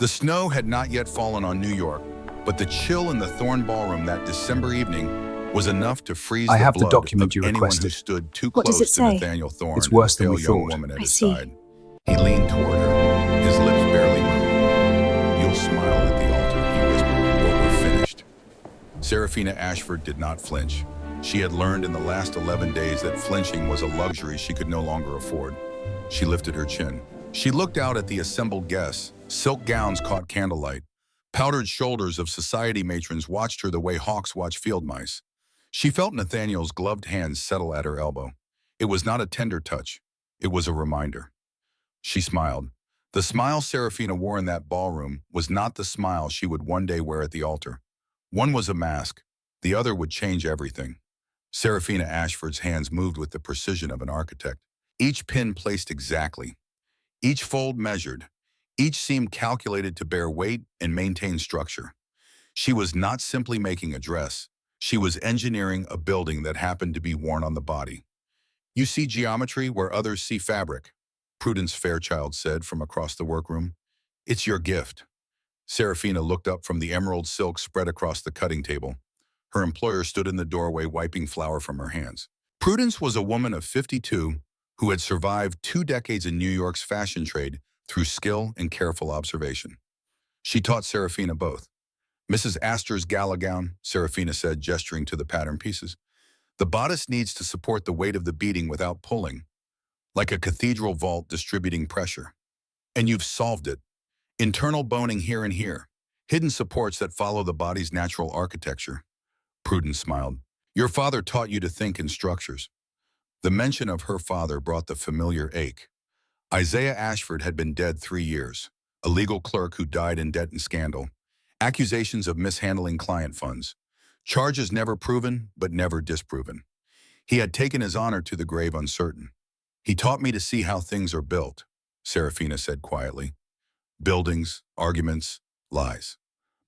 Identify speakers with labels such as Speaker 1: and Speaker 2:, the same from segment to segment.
Speaker 1: The snow had not yet fallen on New York, but the chill in the Thorne Ballroom that December evening was enough to freeze
Speaker 2: I
Speaker 1: the
Speaker 2: have the
Speaker 1: blood of
Speaker 2: document you
Speaker 1: anyone who
Speaker 2: requested.
Speaker 1: stood too
Speaker 3: What does it
Speaker 1: close to
Speaker 3: say?
Speaker 1: Nathaniel Thorne
Speaker 2: It's
Speaker 1: and the
Speaker 2: worse than
Speaker 1: pale
Speaker 2: we
Speaker 1: young
Speaker 2: thought.
Speaker 1: woman at
Speaker 3: I
Speaker 1: his
Speaker 3: see.
Speaker 1: side. He leaned toward her, his lips barely moving. "You'll smile at the altar," he whispered, "or we're finished." Serafina Ashford did not flinch. She had learned in the last 11 days that flinching was a luxury she could no longer afford. She lifted her chin. She looked out at the assembled guests. Silk gowns caught candlelight. Powdered shoulders of society matrons watched her the way hawks watch field mice. She felt Nathaniel's gloved hands settle at her elbow. It was not a tender touch. It was a reminder. She smiled. The smile Serafina wore in that ballroom was not the smile she would one day wear at the altar. One was a mask. The other would change everything. Serafina Ashford's hands moved with the precision of an architect. Each pin placed exactly. Each fold measured. Each seam calculated to bear weight and maintain structure. She was not simply making a dress. She was engineering a building that happened to be worn on the body. "You see geometry where others see fabric," Prudence Fairchild said from across the workroom. "It's your gift." Serafina looked up from the emerald silk spread across the cutting table. Her employer stood in the doorway wiping flour from her hands. Prudence was a woman of 52 who had survived 2 decades in New York's fashion trade through skill and careful observation. She taught Serafina both. "Mrs. Astor's gala gown," Serafina said, gesturing to the pattern pieces. "The bodice needs to support the weight of the beading without pulling, like a cathedral vault distributing pressure. And you've solved it. Internal boning here and here. Hidden supports that follow the body's natural architecture." Prudence smiled. "Your father taught you to think in structures." The mention of her father brought the familiar ache. Isaiah Ashford had been dead 3 years, a legal clerk who died in debt and scandal, accusations of mishandling client funds, charges never proven but never disproven. He had taken his honor to the grave uncertain. "He taught me to see how things are built," Serafina said quietly. "Buildings, arguments, lies."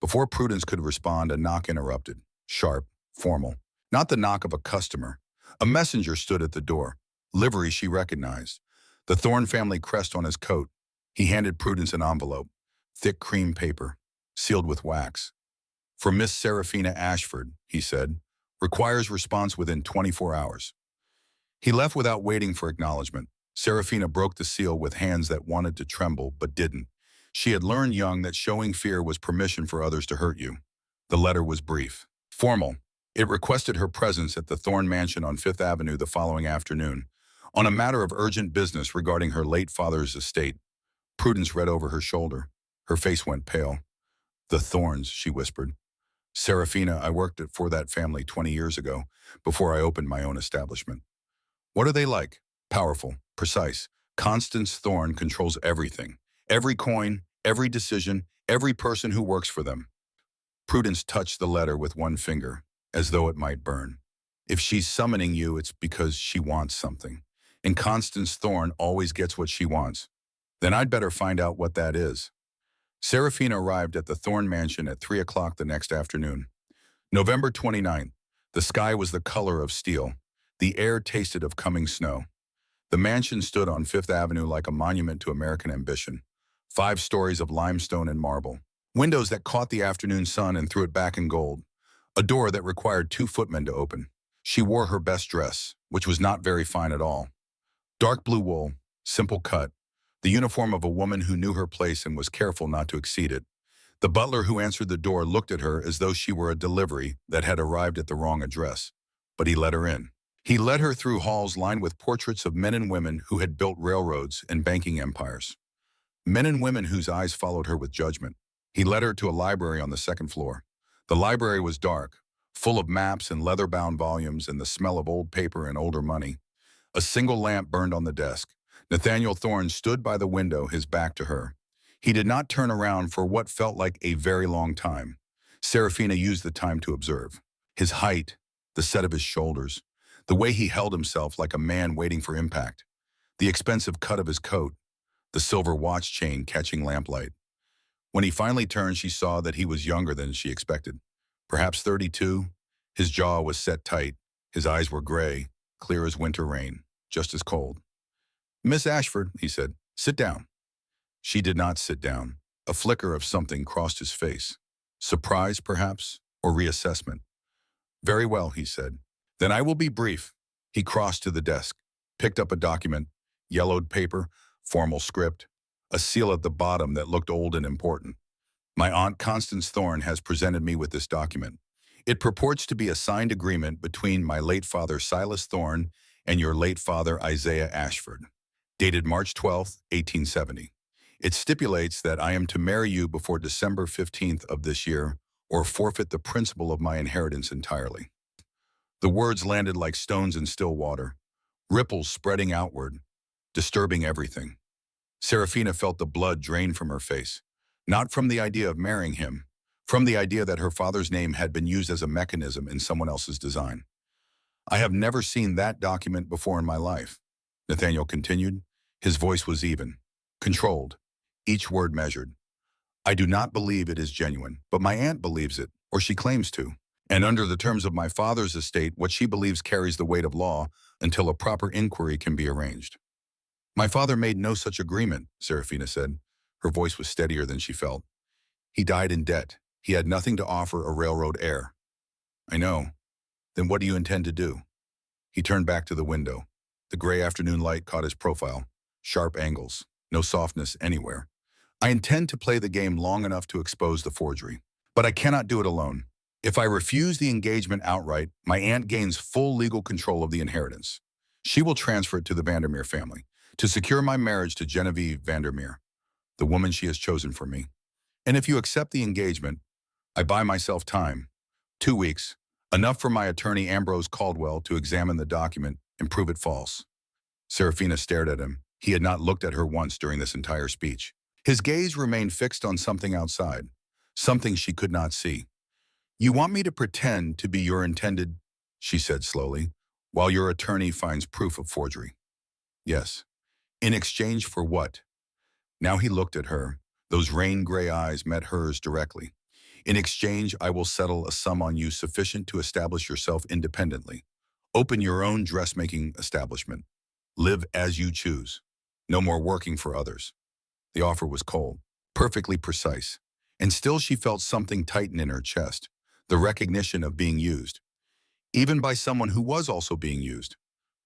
Speaker 1: Before Prudence could respond, a knock interrupted, sharp, formal. Not the knock of a customer. A messenger stood at the door, livery she recognized, the Thorne family crest on his coat. He handed Prudence an envelope, thick cream paper, sealed with wax. "For Miss Serafina Ashford," he said, "requires response within 24 hours." He left without waiting for acknowledgement. Serafina broke the seal with hands that wanted to tremble but didn't. She had learned young that showing fear was permission for others to hurt you. The letter was brief, formal. It requested her presence at the Thorne mansion on Fifth Avenue the following afternoon, on a matter of urgent business regarding her late father's estate. Prudence read over her shoulder. Her face went pale. "The Thornes," she whispered. "Serafina, I worked for that family 20 years ago, before I opened my own establishment." "What are they like?" "Powerful, precise. Constance Thorne controls everything. Every coin, every decision, every person who works for them." Prudence touched the letter with one finger, as though it might burn. "If she's summoning you, it's because she wants something. And Constance Thorne always gets what she wants. Then I'd better find out what that is." Serafina arrived at the Thorne mansion at 3 o'clock the next afternoon. November 29th. The sky was the color of steel. The air tasted of coming snow. The mansion stood on Fifth Avenue like a monument to American ambition. 5 stories of limestone and marble. Windows that caught the afternoon sun and threw it back in gold. A door that required 2 footmen to open. She wore her best dress, which was not very fine at all. Dark blue wool, simple cut, the uniform of a woman who knew her place and was careful not to exceed it. The butler who answered the door looked at her as though she were a delivery that had arrived at the wrong address. But he let her in. He led her through halls lined with portraits of men and women who had built railroads and banking empires. Men and women whose eyes followed her with judgment. He led her to a library on the 2nd floor. The library was dark, full of maps and leather-bound volumes and the smell of old paper and older money. A single lamp burned on the desk. Nathaniel Thorne stood by the window, his back to her. He did not turn around for what felt like a very long time. Serafina used the time to observe. His height, the set of his shoulders, the way he held himself like a man waiting for impact, the expensive cut of his coat, the silver watch chain catching lamplight. When he finally turned, she saw that he was younger than she expected. Perhaps 32. His jaw was set tight. His eyes were gray, clear as winter rain, just as cold. "Miss Ashford," he said, "sit down." She did not sit down. A flicker of something crossed his face. Surprise, perhaps, or reassessment. Very well, he said. Then I will be brief. He crossed to the desk, picked up a document, yellowed paper, formal script, a seal at the bottom that looked old and important. My Aunt Constance Thorne has presented me with this document. It purports to be a signed agreement between my late father Silas Thorne and your late father Isaiah Ashford, dated March 12, 1870. It stipulates that I am to marry you before December 15th of this year or forfeit the principal of my inheritance entirely. The words landed like stones in still water, ripples spreading outward, disturbing everything. Serafina felt the blood drain from her face, not from the idea of marrying him, from the idea that her father's name had been used as a mechanism in someone else's design. I have never seen that document before in my life, Nathaniel continued. His voice was even, controlled, each word measured. I do not believe it is genuine, but my aunt believes it, or she claims to. And under the terms of my father's estate, what she believes carries the weight of law until a proper inquiry can be arranged. My father made no such agreement, Serafina said. Her voice was steadier than she felt. He died in debt. He had nothing to offer a railroad heir. I know. Then what do you intend to do? He turned back to the window. The gray afternoon light caught his profile. Sharp angles. No softness anywhere. I intend to play the game long enough to expose the forgery. But I cannot do it alone. If I refuse the engagement outright, my aunt gains full legal control of the inheritance. She will transfer it to the Vandermeer family to secure my marriage to Genevieve Vandermeer, the woman she has chosen for me. And if you accept the engagement, I buy myself time. 2 weeks, enough for my attorney Ambrose Caldwell to examine the document and prove it false. Serafina stared at him. He had not looked at her once during this entire speech. His gaze remained fixed on something outside, something she could not see. You want me to pretend to be your intended, she said slowly, while your attorney finds proof of forgery. Yes. In exchange for what? Now he looked at her. Those rain-gray eyes met hers directly. In exchange, I will settle a sum on you sufficient to establish yourself independently. Open your own dressmaking establishment. Live as you choose. No more working for others. The offer was cold, perfectly precise, and still she felt something tighten in her chest, the recognition of being used, even by someone who was also being used.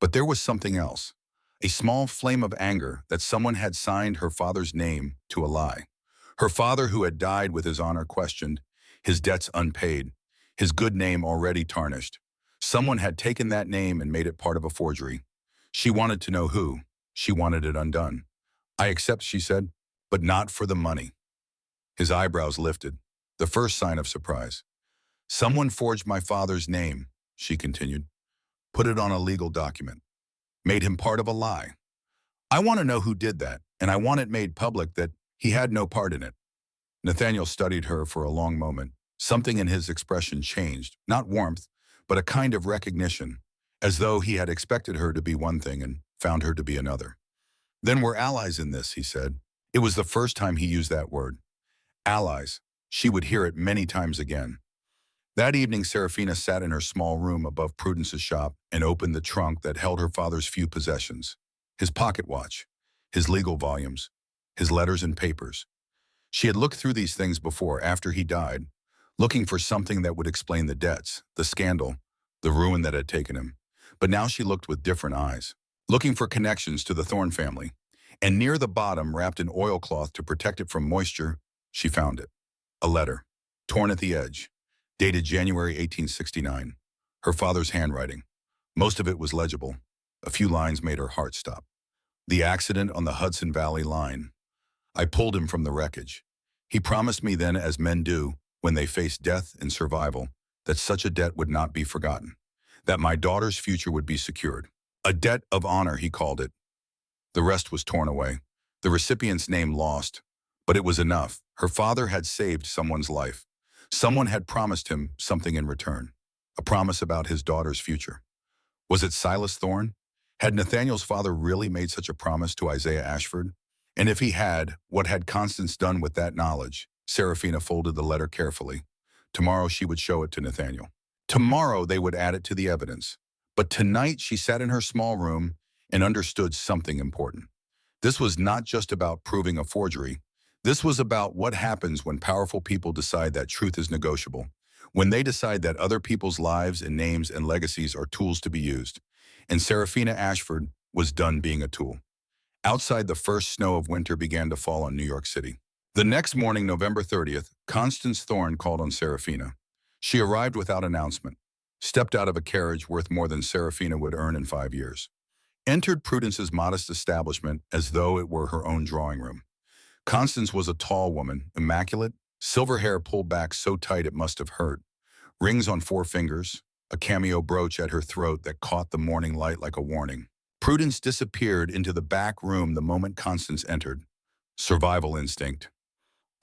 Speaker 1: But there was something else, a small flame of anger that someone had signed her father's name to a lie. Her father who had died with his honor questioned, his debts unpaid, his good name already tarnished. Someone had taken that name and made it part of a forgery. She wanted to know who. She wanted it undone. I accept, she said, but not for the money. His eyebrows lifted, the first sign of surprise. Someone forged my father's name, she continued, put it on a legal document, made him part of a lie. I want to know who did that, and I want it made public that he had no part in it. Nathaniel studied her for a long moment. Something in his expression changed, not warmth, but a kind of recognition, as though he had expected her to be one thing and found her to be another. Then we're allies in this, he said. It was the first time he used that word. Allies. She would hear it many times again. That evening, Serafina sat in her small room above Prudence's shop and opened the trunk that held her father's few possessions, his pocket watch, his legal volumes, his letters and papers. She had looked through these things before, after he died, looking for something that would explain the debts, the scandal, the ruin that had taken him. But now she looked with different eyes, looking for connections to the Thorne family. And near the bottom, wrapped in oilcloth to protect it from moisture, she found it. A letter, torn at the edge, dated January 1869. Her father's handwriting. Most of it was legible. A few lines made her heart stop. The accident on the Hudson Valley line. I pulled him from the wreckage. He promised me then, as men do, when they face death and survival, that such a debt would not be forgotten, that my daughter's future would be secured. A debt of honor, he called it. The rest was torn away, the recipient's name lost, but it was enough. Her father had saved someone's life. Someone had promised him something in return, a promise about his daughter's future. Was it Silas Thorne? Had Nathaniel's father really made such a promise to Isaiah Ashford? And if he had, what had Constance done with that knowledge? Serafina folded the letter carefully. Tomorrow she would show it to Nathaniel. Tomorrow they would add it to the evidence. But tonight she sat in her small room and understood something important. This was not just about proving a forgery. This was about what happens when powerful people decide that truth is negotiable, when they decide that other people's lives and names and legacies are tools to be used. And Serafina Ashford was done being a tool. Outside, the first snow of winter began to fall on New York City. The next morning, November 30th, Constance Thorne called on Serafina. She arrived without announcement, stepped out of a carriage worth more than Serafina would earn in 5 years, entered Prudence's modest establishment as though it were her own drawing room. Constance was a tall woman, immaculate, silver hair pulled back so tight it must have hurt, rings on 4 fingers, a cameo brooch at her throat that caught the morning light like a warning. Prudence disappeared into the back room the moment Constance entered. Survival instinct.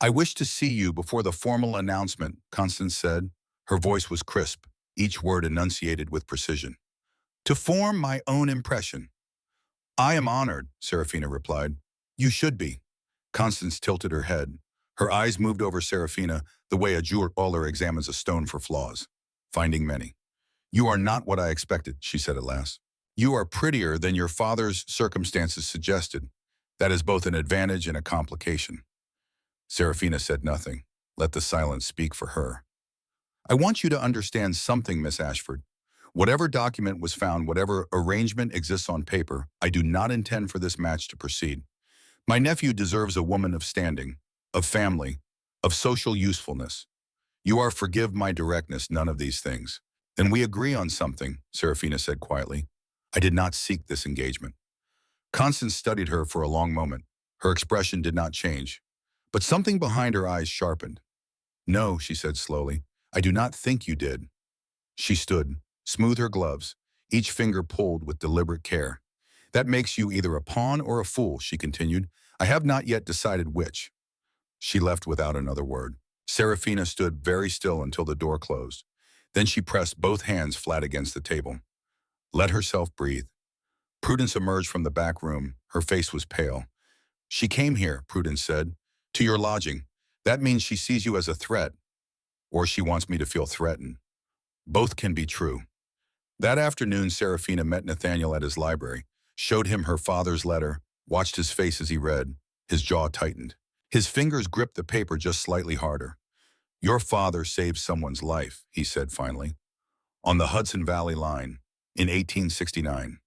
Speaker 1: "I wish to see you before the formal announcement," Constance said. Her voice was crisp, each word enunciated with precision. "To form my own impression." "I am honored," Serafina replied. "You should be." Constance tilted her head. Her eyes moved over Serafina the way a jeweler examines a stone for flaws, finding many. "You are not what I expected," she said at last. "You are prettier than your father's circumstances suggested. That is both an advantage and a complication." Serafina said nothing. Let the silence speak for her. "I want you to understand something, Miss Ashford. Whatever document was found, whatever arrangement exists on paper, I do not intend for this match to proceed. My nephew deserves a woman of standing, of family, of social usefulness. You are forgive my directness, none of these things." "Then we agree on something," Serafina said quietly. "I did not seek this engagement." Constance studied her for a long moment. Her expression did not change, but something behind her eyes sharpened. "No," she said slowly, "I do not think you did." She stood, smoothed her gloves, each finger pulled with deliberate care. "That makes you either a pawn or a fool," she continued. "I have not yet decided which." She left without another word. Serafina stood very still until the door closed. Then she pressed both hands flat against the table. Let herself breathe. Prudence emerged from the back room. Her face was pale. "She came here," Prudence said, "to your lodging. That means she sees you as a threat, or she wants me to feel threatened. Both can be true." That afternoon, Serafina met Nathaniel at his library, showed him her father's letter, watched his face as he read. His jaw tightened. His fingers gripped the paper just slightly harder. "Your father saved someone's life," he said finally, "on the Hudson Valley line in 1869.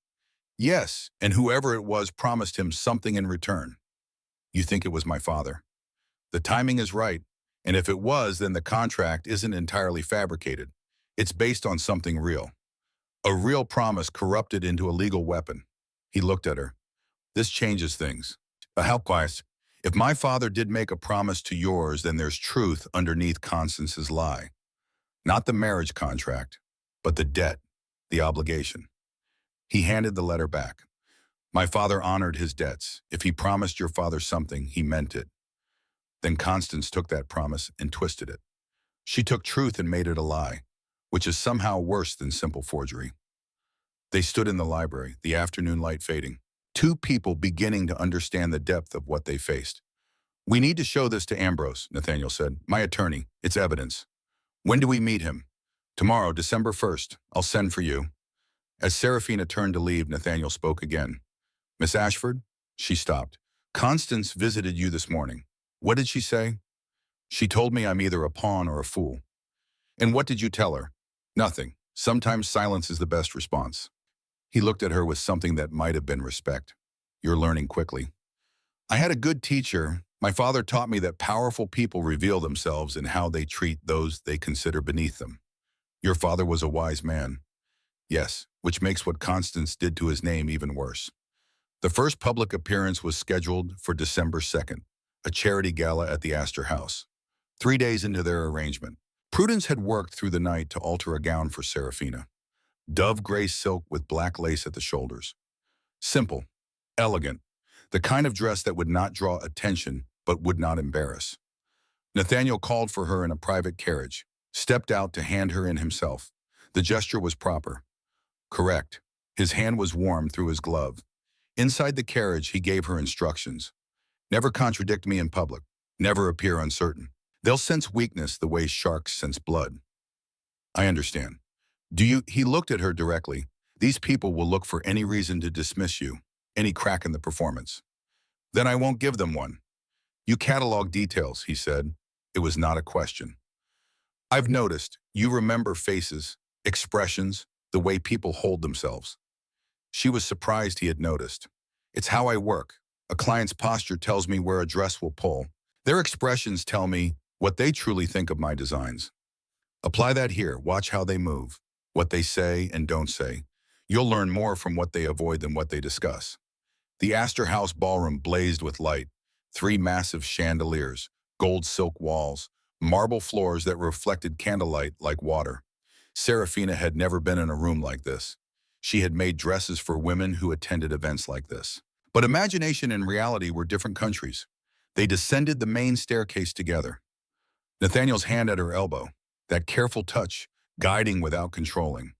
Speaker 1: Yes, and whoever it was promised him something in return. You think it was my father? The timing is right, and if it was, then the contract isn't entirely fabricated. It's based on something real. A real promise corrupted into a legal weapon." He looked at her. "This changes things. How quiet. If my father did make a promise to yours, then there's truth underneath Constance's lie. Not the marriage contract, but the debt, the obligation." He handed the letter back. "My father honored his debts. If he promised your father something, he meant it." Then Constance took that promise and twisted it. She took truth and made it a lie, which is somehow worse than simple forgery. They stood in the library, the afternoon light fading. Two people beginning to understand the depth of what they faced. "We need to show this to Ambrose," Nathaniel said. "My attorney. It's evidence." "When do we meet him?" "Tomorrow, December 1st. I'll send for you." As Serafina turned to leave, Nathaniel spoke again. "Miss Ashford?" She stopped. "Constance visited you this morning. What did she say?" "She told me I'm either a pawn or a fool." "And what did you tell her?" "Nothing. Sometimes silence is the best response." He looked at her with something that might have been respect. "You're learning quickly." "I had a good teacher. My father taught me that powerful people reveal themselves in how they treat those they consider beneath them." "Your father was a wise man." "Yes, which makes what Constance did to his name even worse." The first public appearance was scheduled for December 2nd, a charity gala at the Astor House. 3 days into their arrangement, Prudence had worked through the night to alter a gown for Serafina. Dove gray silk with black lace at the shoulders. Simple, elegant, the kind of dress that would not draw attention but would not embarrass. Nathaniel called for her in a private carriage, stepped out to hand her in himself. The gesture was proper. Correct. His hand was warm through his glove. Inside the carriage, he gave her instructions. "Never contradict me in public. Never appear uncertain. They'll sense weakness the way sharks sense blood." "I understand. Do you?" He looked at her directly. "These people will look for any reason to dismiss you, any crack in the performance." "Then I won't give them one." You catalog details, he said. It was not a question. I've noticed you remember faces, expressions, the way people hold themselves. She was surprised he had noticed. It's how I work. A client's posture tells me where a dress will pull. Their expressions tell me what they truly think of my designs. Apply that here. Watch how they move, what they say and don't say. You'll learn more from what they avoid than what they discuss. The Astor House ballroom blazed with light. 3 massive chandeliers, gold silk walls, marble floors that reflected candlelight like water. Serafina had never been in a room like this. She had made dresses for women who attended events like this. But imagination and reality were different countries. They descended the main staircase together. Nathaniel's hand at her elbow, that careful touch, guiding without controlling.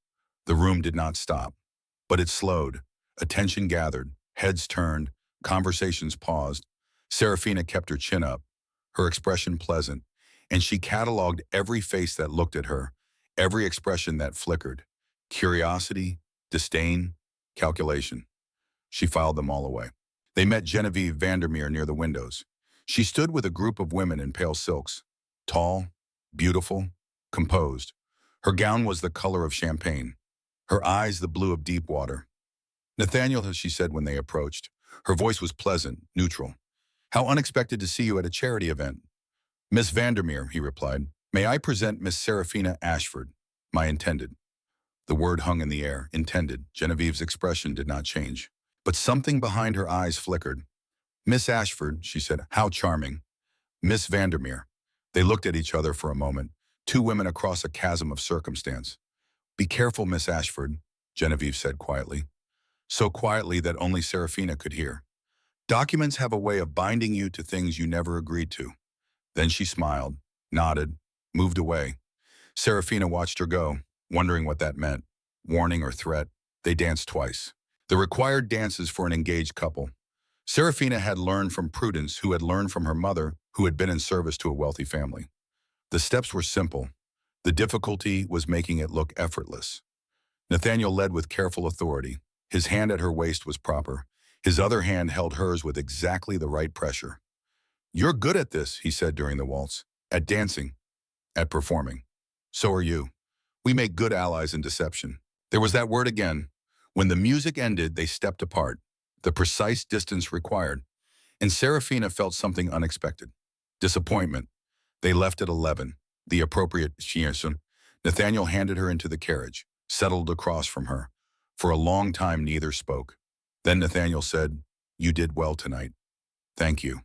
Speaker 1: The room did not stop, but it slowed. Attention gathered, heads turned, conversations paused. Serafina kept her chin up, her expression pleasant, and she cataloged every face that looked at her, every expression that flickered. Curiosity, disdain, calculation. She filed them all away. They met Genevieve Vandermeer near the windows. She stood with a group of women in pale silks, tall, beautiful, composed. Her gown was the color of champagne, her eyes the blue of deep water. Nathaniel, she said when they approached. Her voice was pleasant, neutral. How unexpected to see you at a charity event. Miss Vandermeer, he replied. May I present Miss Serafina Ashford, my intended. The word hung in the air, intended. Genevieve's expression did not change. But something behind her eyes flickered. Miss Ashford, she said, how charming. Miss Vandermeer. They looked at each other for a moment, 2 women across a chasm of circumstance. Be careful, Miss Ashford, Genevieve said quietly. So quietly that only Serafina could hear. Documents have a way of binding you to things you never agreed to. Then she smiled, nodded, moved away. Serafina watched her go, wondering what that meant. Warning or threat. They danced twice. The required dances for an engaged couple. Serafina had learned from Prudence, who had learned from her mother, who had been in service to a wealthy family. The steps were simple. The difficulty was making it look effortless. Nathaniel led with careful authority. His hand at her waist was proper. His other hand held hers with exactly the right pressure. You're good at this, he said during the waltz. At dancing. At performing. So are you. We make good allies in deception. There was that word again. When the music ended, they stepped apart. The precise distance required. And Serafina felt something unexpected. Disappointment. They left at 11. The appropriate shiasun. Nathaniel handed her into the carriage, settled across from her. For a long time, neither spoke. Then Nathaniel said, You did well tonight. Thank you.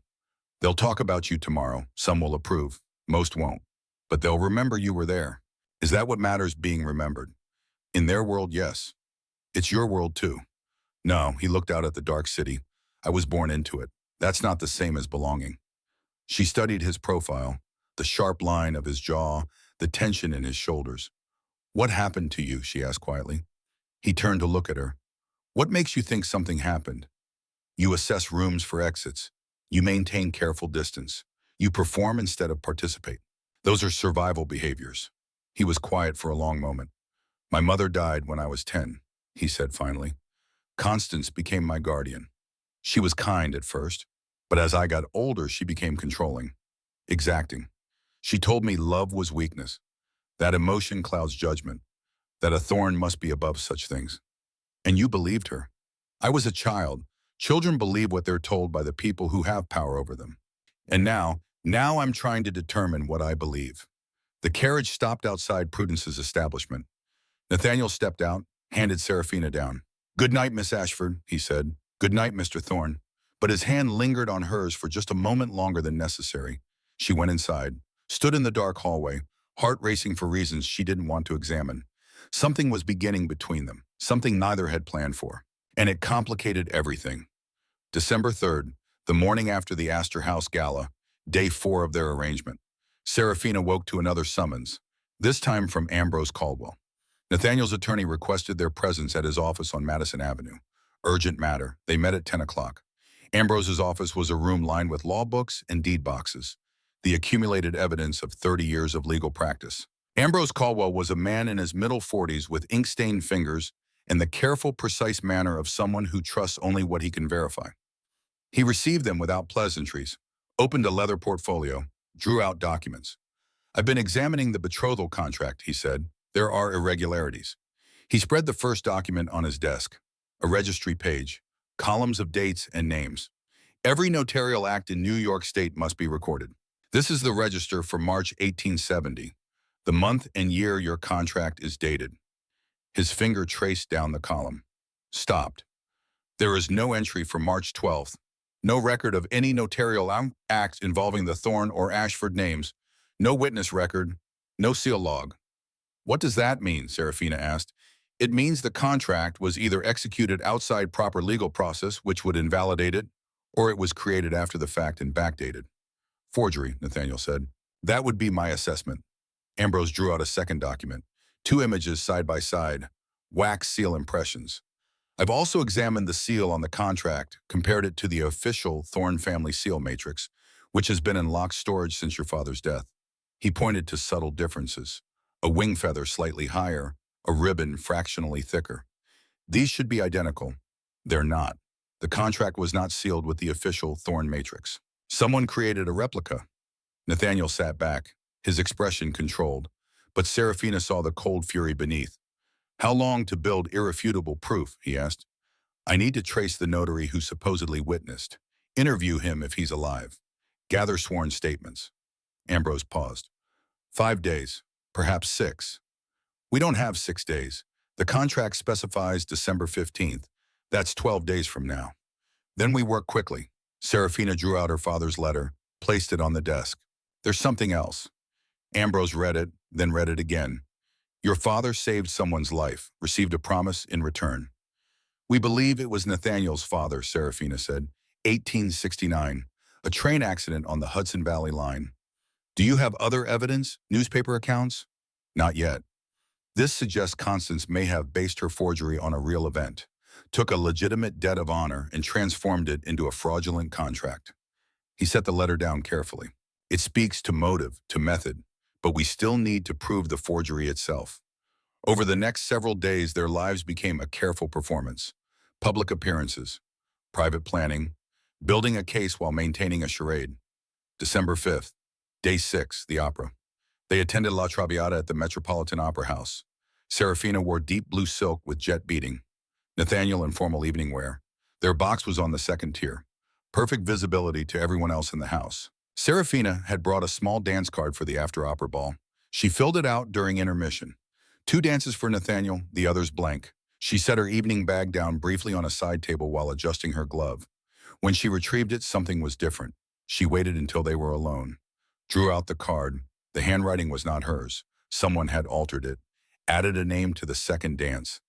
Speaker 1: They'll talk about you tomorrow. Some will approve. Most won't. But they'll remember you were there. Is that what matters, being remembered? In their world, yes. It's your world, too. No, he looked out at the dark city. I was born into it. That's not the same as belonging. She studied his profile, the sharp line of his jaw, the tension in his shoulders. What happened to you? She asked quietly. He turned to look at her. What makes you think something happened? You assess rooms for exits. You maintain careful distance. You perform instead of participate. Those are survival behaviors. He was quiet for a long moment. My mother died when I was 10, he said finally. Constance became my guardian. She was kind at first, but as I got older, she became controlling, exacting. She told me love was weakness, that emotion clouds judgment, that a thorn must be above such things. And you believed her. I was a child. Children believe what they're told by the people who have power over them. And now I'm trying to determine what I believe. The carriage stopped outside Prudence's establishment. Nathaniel stepped out, handed Serafina down. Good night, Miss Ashford, he said. Good night, Mr. Thorne. But his hand lingered on hers for just a moment longer than necessary. She went inside, stood in the dark hallway, heart racing for reasons she didn't want to examine. Something was beginning between them, something neither had planned for. And it complicated everything. December 3rd, the morning after the Astor House Gala, day 4 of their arrangement. Serafina woke to another summons, this time from Ambrose Caldwell. Nathaniel's attorney requested their presence at his office on Madison Avenue. Urgent matter. They met at 10 o'clock. Ambrose's office was a room lined with law books and deed boxes, the accumulated evidence of 30 years of legal practice. Ambrose Caldwell was a man in his middle 40s with ink-stained fingers and the careful, precise manner of someone who trusts only what he can verify. He received them without pleasantries, opened a leather portfolio, drew out documents. I've been examining the betrothal contract, he said. There are irregularities. He spread the first document on his desk, a registry page, columns of dates and names. Every notarial act in New York State must be recorded. This is the register for March 1870. The month and year your contract is dated. His finger traced down the column. Stopped. There is no entry for March 12th. No record of any notarial act involving the Thorne or Ashford names. No witness record. No seal log. What does that mean? Serafina asked. It means the contract was either executed outside proper legal process, which would invalidate it, or it was created after the fact and backdated. Forgery, Nathaniel said. That would be my assessment. Ambrose drew out a second document. 2 images side by side. Wax seal impressions. I've also examined the seal on the contract, compared it to the official Thorne family seal matrix, which has been in locked storage since your father's death. He pointed to subtle differences. A wing feather slightly higher, a ribbon fractionally thicker. These should be identical. They're not. The contract was not sealed with the official Thorne matrix. Someone created a replica. Nathaniel sat back, his expression controlled, but Serafina saw the cold fury beneath. How long to build irrefutable proof, he asked. I need to trace the notary who supposedly witnessed. Interview him if he's alive. Gather sworn statements. Ambrose paused. 5 days, perhaps 6. We don't have 6 days. The contract specifies December 15th. That's 12 days from now. Then we work quickly. Serafina drew out her father's letter, placed it on the desk. There's something else. Ambrose read it, then read it again. Your father saved someone's life, received a promise in return. We believe it was Nathaniel's father, Serafina said. 1869, a train accident on the Hudson Valley line. Do you have other evidence, newspaper accounts? Not yet. This suggests Constance may have based her forgery on a real event, took a legitimate debt of honor and transformed it into a fraudulent contract. He set the letter down carefully. It speaks to motive, to method, but we still need to prove the forgery itself. Over the next several days, their lives became a careful performance. Public appearances, private planning, building a case while maintaining a charade. December 5th, Day 6, the opera. They attended La Traviata at the Metropolitan Opera House. Serafina wore deep blue silk with jet beading. Nathaniel in formal evening wear. Their box was on the second tier. Perfect visibility to everyone else in the house. Serafina had brought a small dance card for the after-opera ball. She filled it out during intermission. 2 dances for Nathaniel, the others blank. She set her evening bag down briefly on a side table while adjusting her glove. When she retrieved it, something was different. She waited until they were alone. Drew out the card. The handwriting was not hers. Someone had altered it. Added a name to the second dance.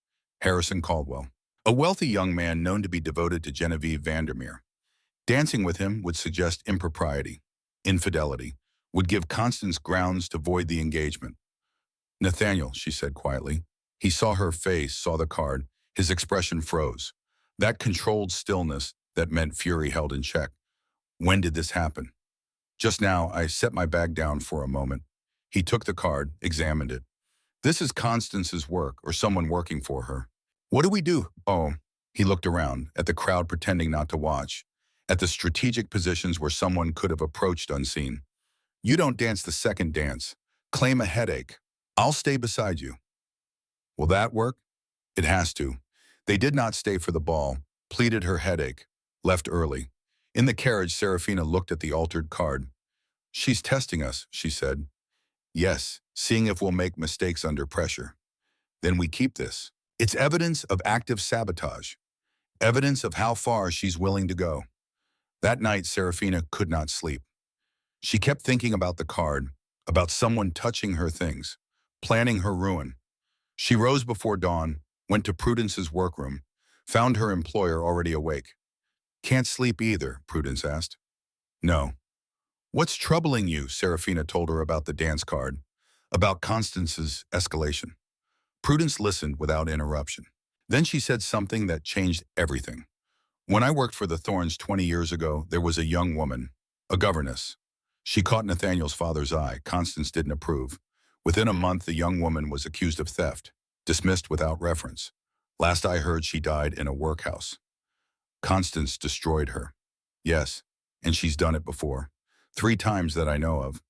Speaker 1: Harrison Caldwell. A wealthy young man known to be devoted to Genevieve Vandermeer. Dancing with him would suggest impropriety. Infidelity. Would give Constance grounds to void the engagement. Nathaniel, she said quietly. He saw her face, saw the card. His expression froze. That controlled stillness that meant fury held in check. When did this happen? Just now, I set my bag down for a moment. He took the card, examined it. This is Constance's work, or someone working for her. What do we do? Oh, he looked around, at the crowd pretending not to watch, at the strategic positions where someone could have approached unseen. You don't dance the second dance. Claim a headache. I'll stay beside you. Will that work? It has to. They did not stay for the ball, pleaded her headache, left early. In the carriage, Serafina looked at the altered card. She's testing us, she said. Yes, seeing if we'll make mistakes under pressure. Then we keep this. It's evidence of active sabotage. Evidence of how far she's willing to go. That night, Serafina could not sleep. She kept thinking about the card, about someone touching her things, planning her ruin. She rose before dawn, went to Prudence's workroom, found her employer already awake. Can't sleep either, Prudence asked. No. What's troubling you? Serafina told her about the dance card, about Constance's escalation. Prudence listened without interruption. Then she said something that changed everything. When I worked for the Thornes 20 years ago, there was a young woman, a governess. She caught Nathaniel's father's eye. Constance didn't approve. Within a month, the young woman was accused of theft, dismissed without reference. Last I heard, she died in a workhouse. Constance destroyed her. Yes, and she's done it before. 3 times that I know of.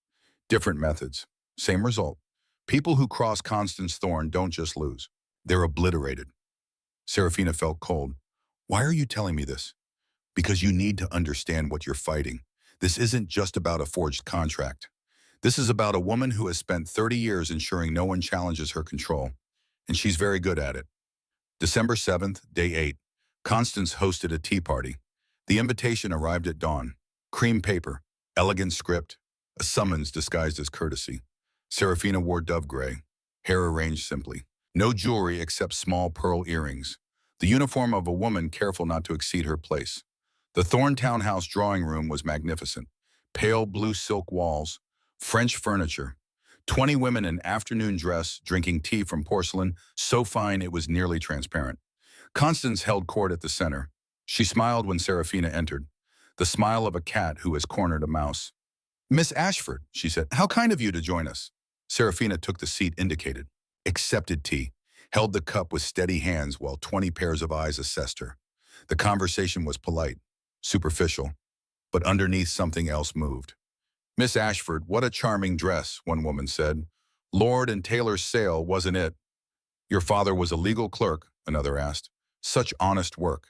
Speaker 1: Different methods. Same result. People who cross Constance Thorne don't just lose. They're obliterated. Serafina felt cold. Why are you telling me this? Because you need to understand what you're fighting. This isn't just about a forged contract. This is about a woman who has spent 30 years ensuring no one challenges her control, and she's very good at it. December 7th, day 8. Constance hosted a tea party. The invitation arrived at dawn. Cream paper, elegant script, a summons disguised as courtesy. Serafina wore dove gray, hair arranged simply. No jewelry except small pearl earrings. The uniform of a woman careful not to exceed her place. The Thorne Townhouse drawing room was magnificent. Pale blue silk walls, French furniture. 20 women in afternoon dress drinking tea from porcelain, so fine it was nearly transparent. Constance held court at the center. She smiled when Serafina entered, the smile of a cat who has cornered a mouse. Miss Ashford, she said, how kind of you to join us. Serafina took the seat indicated, accepted tea, held the cup with steady hands while 20 pairs of eyes assessed her. The conversation was polite, superficial, but underneath something else moved. Miss Ashford, what a charming dress, one woman said. Lord and Taylor's sale, wasn't it? Your father was a legal clerk, another asked. Such honest work.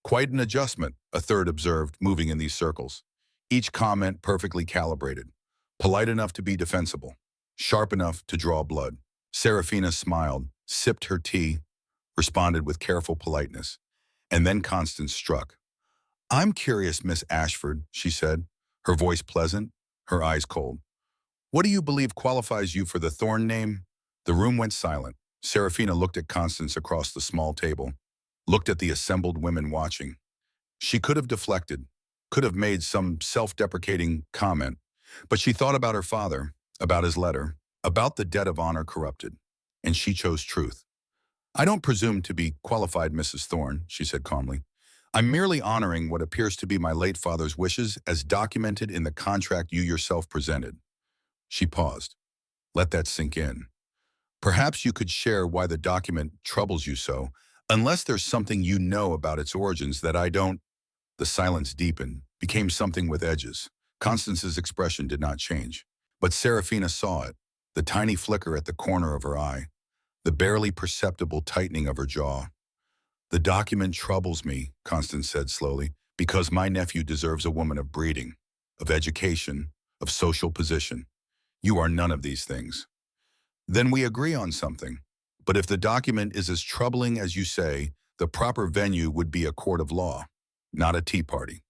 Speaker 1: Quite an adjustment, a third observed, moving in these circles. Each comment perfectly calibrated. Polite enough to be defensible. Sharp enough to draw blood. Serafina smiled, sipped her tea, responded with careful politeness. And then Constance struck. I'm curious, Miss Ashford, she said, her voice pleasant, her eyes cold. What do you believe qualifies you for the Thorne name? The room went silent. Serafina looked at Constance across the small table, looked at the assembled women watching. She could have deflected, could have made some self-deprecating comment, but she thought about her father, about his letter, about the debt of honor corrupted, and she chose truth. I don't presume to be qualified, Mrs. Thorne, she said calmly. I'm merely honoring what appears to be my late father's wishes as documented in the contract you yourself presented. She paused. Let that sink in. Perhaps you could share why the document troubles you so, unless there's something you know about its origins that I don't. The silence deepened, became something with edges. Constance's expression did not change, but Serafina saw it, the tiny flicker at the corner of her eye, the barely perceptible tightening of her jaw. The document troubles me, Constance said slowly, because my nephew deserves a woman of breeding, of education, of social position. You are none of these things. Then we agree on something. But if the document is as troubling as you say, the proper venue would be a court of law, not a tea party.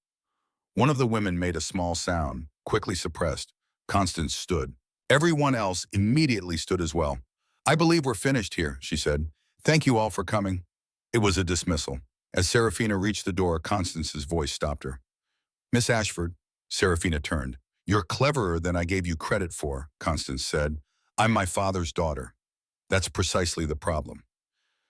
Speaker 1: One of the women made a small sound, quickly suppressed. Constance stood. Everyone else immediately stood as well. I believe we're finished here, she said. Thank you all for coming. It was a dismissal. As Serafina reached the door, Constance's voice stopped her. Miss Ashford, Serafina turned. You're cleverer than I gave you credit for, Constance said. I'm my father's daughter. That's precisely the problem.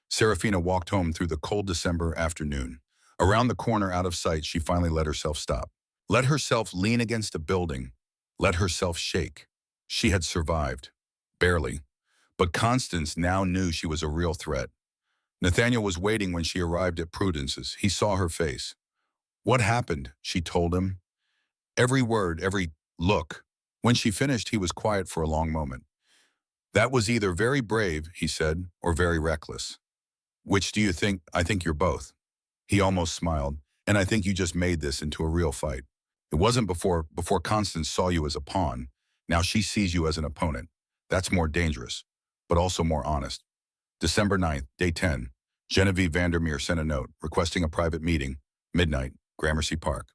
Speaker 1: Serafina walked home through the cold December afternoon. Around the corner out of sight, she finally let herself stop. Let herself lean against a building. Let herself shake. She had survived. Barely. But Constance now knew she was a real threat. Nathaniel was waiting when she arrived at Prudence's. He saw her face. What happened? She told him. Every word, every look. When she finished, he was quiet for a long moment. That was either very brave, he said, or very reckless. Which do you think? I think you're both. He almost smiled. And I think you just made this into a real fight. It wasn't before Constance saw you as a pawn. Now she sees you as an opponent. That's more dangerous, but also more honest. December 9th, day 10. Genevieve Vandermeer sent a note requesting a private meeting, midnight, Gramercy Park.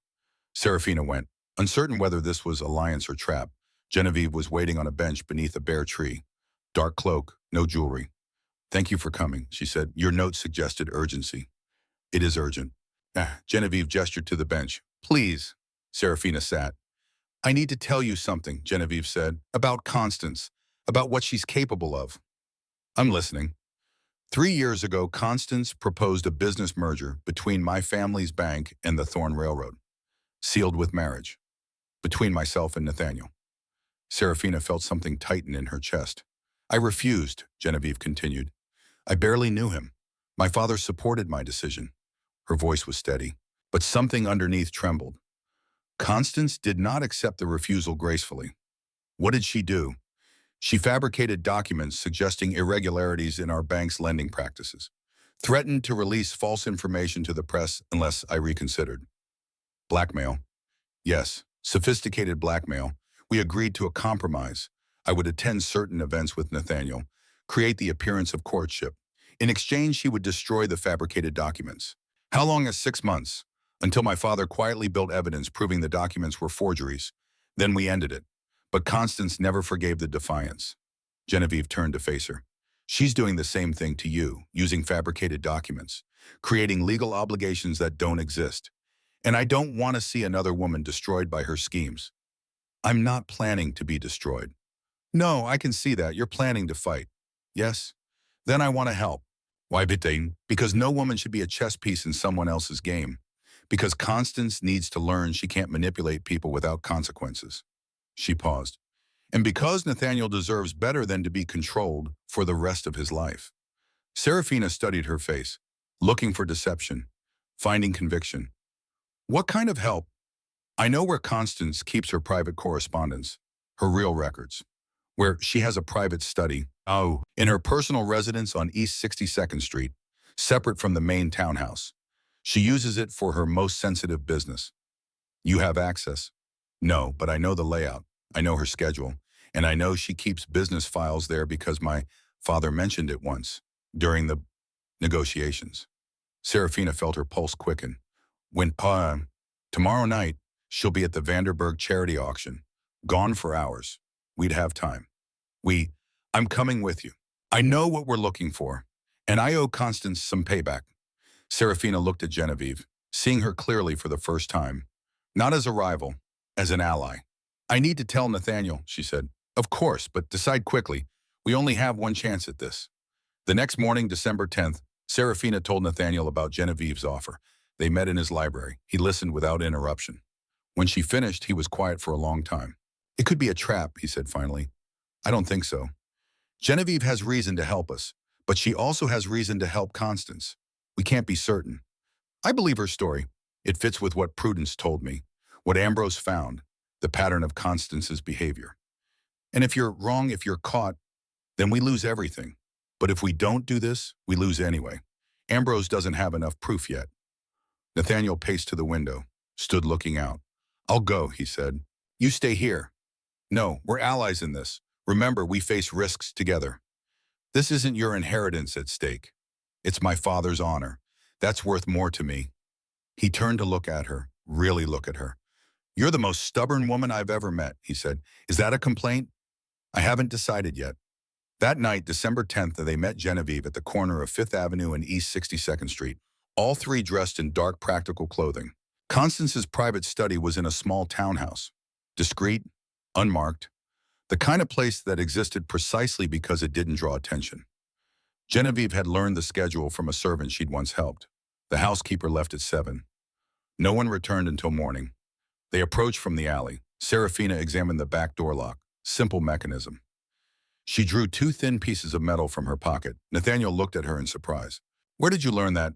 Speaker 1: Serafina went. Uncertain whether this was alliance or trap, Genevieve was waiting on a bench beneath a bare tree. Dark cloak, no jewelry. Thank you for coming, she said. Your note suggested urgency. It is urgent. Genevieve gestured to the bench. Please. Serafina sat. I need to tell you something, Genevieve said, about Constance, about what she's capable of. I'm listening. 3 years ago, Constance proposed a business merger between my family's bank and the Thorne Railroad, sealed with marriage, between myself and Nathaniel. Serafina felt something tighten in her chest. I refused, Genevieve continued. I barely knew him. My father supported my decision. Her voice was steady, but something underneath trembled. Constance did not accept the refusal gracefully. What did she do? She fabricated documents suggesting irregularities in our bank's lending practices, threatened to release false information to the press unless I reconsidered. Blackmail. Yes, sophisticated blackmail. We agreed to a compromise. I would attend certain events with Nathaniel, create the appearance of courtship. In exchange, he would destroy the fabricated documents. How long as 6 months? Until my father quietly built evidence proving the documents were forgeries. Then we ended it. But Constance never forgave the defiance. Genevieve turned to face her. She's doing the same thing to you, using fabricated documents, creating legal obligations that don't exist. And I don't want to see another woman destroyed by her schemes. I'm not planning to be destroyed. No, I can see that. You're planning to fight. Yes? Then I want to help. Why, Bitain? Because no woman should be a chess piece in someone else's game. Because Constance needs to learn she can't manipulate people without consequences. She paused. And because Nathaniel deserves better than to be controlled for the rest of his life. Serafina studied her face, looking for deception, finding conviction. What kind of help? I know where Constance keeps her private correspondence, her real records, where she has a private study, in her personal residence on East 62nd Street, separate from the main townhouse. She uses it for her most sensitive business. You have access? No, but I know the layout. I know her schedule, and I know she keeps business files there because my father mentioned it once, during the negotiations. Serafina felt her pulse quicken. Tomorrow night, she'll be at the Vanderburg charity auction, gone for hours. We'd have time. I'm coming with you. I know what we're looking for, and I owe Constance some payback. Serafina looked at Genevieve, seeing her clearly for the first time, not as a rival, as an ally. I need to tell Nathaniel, she said. Of course, but decide quickly. We only have one chance at this. The next morning, December 10th, Serafina told Nathaniel about Genevieve's offer. They met in his library. He listened without interruption. When she finished, he was quiet for a long time. It could be a trap, he said finally. I don't think so. Genevieve has reason to help us, but she also has reason to help Constance. We can't be certain. I believe her story. It fits with what Prudence told me, what Ambrose found, the pattern of Constance's behavior. And if you're wrong, if you're caught, then we lose everything. But if we don't do this, we lose anyway. Ambrose doesn't have enough proof yet. Nathaniel paced to the window, stood looking out. I'll go, he said. You stay here. No, we're allies in this. Remember, we face risks together. This isn't your inheritance at stake. It's my father's honor. That's worth more to me. He turned to look at her, really look at her. You're the most stubborn woman I've ever met, he said. Is that a complaint? I haven't decided yet. That night, December 10th, they met Genevieve at the corner of 5th Avenue and East 62nd Street, all three dressed in dark practical clothing. Constance's private study was in a small townhouse, discreet, unmarked, the kind of place that existed precisely because it didn't draw attention. Genevieve had learned the schedule from a servant she'd once helped. The housekeeper left at 7. No one returned until morning. They approached from the alley. Serafina examined the back door lock. Simple mechanism. She drew 2 thin pieces of metal from her pocket. Nathaniel looked at her in surprise. Where did you learn that?